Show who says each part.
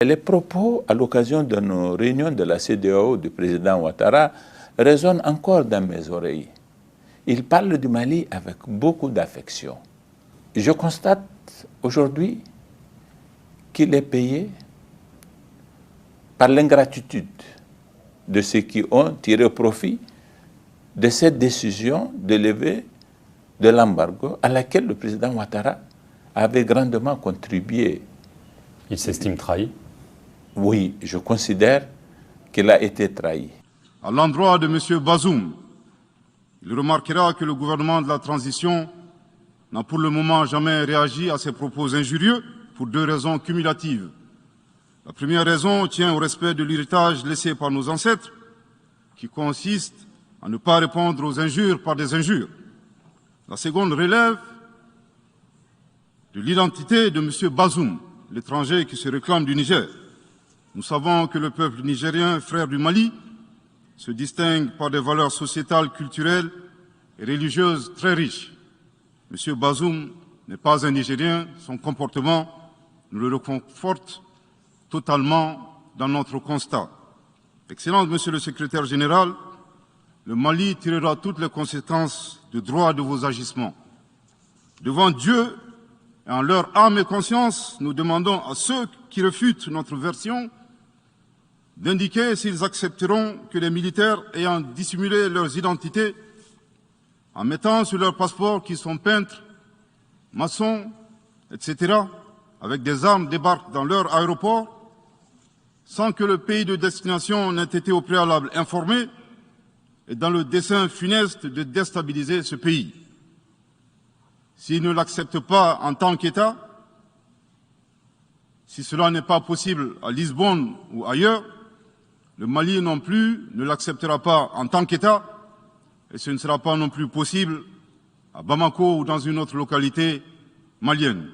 Speaker 1: Les propos à l'occasion de nos réunions de la CEDEAO du président Ouattara résonnent encore dans mes oreilles. Il parle du Mali avec beaucoup d'affection. Je constate aujourd'hui qu'il est payé par l'ingratitude de ceux qui ont tiré profit de cette décision de lever de l'embargo à laquelle le président Ouattara avait grandement contribué.
Speaker 2: Il s'estime trahi?
Speaker 1: Oui, je considère qu'il a été trahi.
Speaker 3: À l'endroit de M. Bazoum, il remarquera que le gouvernement de la transition n'a pour le moment jamais réagi à ces propos injurieux pour deux raisons cumulatives. La première raison tient au respect de l'héritage laissé par nos ancêtres, qui consiste à ne pas répondre aux injures par des injures. La seconde relève de l'identité de M. Bazoum, l'étranger qui se réclame du Niger. Nous savons que le peuple nigérien, frère du Mali, se distingue par des valeurs sociétales, culturelles et religieuses très riches. M. Bazoum n'est pas un Nigérien, son comportement nous le reconforte totalement dans notre constat. Excellence, Monsieur le Secrétaire général, le Mali tirera toutes les conséquences de droit de vos agissements. Devant Dieu et en leur âme et conscience, nous demandons à ceux qui refutent notre version d'indiquer s'ils accepteront que les militaires ayant dissimulé leurs identités en mettant sur leurs passeports qu'ils sont peintres, maçons, etc., avec des armes débarquent dans leur aéroport sans que le pays de destination n'ait été au préalable informé et dans le dessein funeste de déstabiliser ce pays. S'ils ne l'acceptent pas en tant qu'État, si cela n'est pas possible à Lisbonne ou ailleurs, le Mali non plus ne l'acceptera pas en tant qu'État et ce ne sera pas non plus possible à Bamako ou dans une autre localité malienne.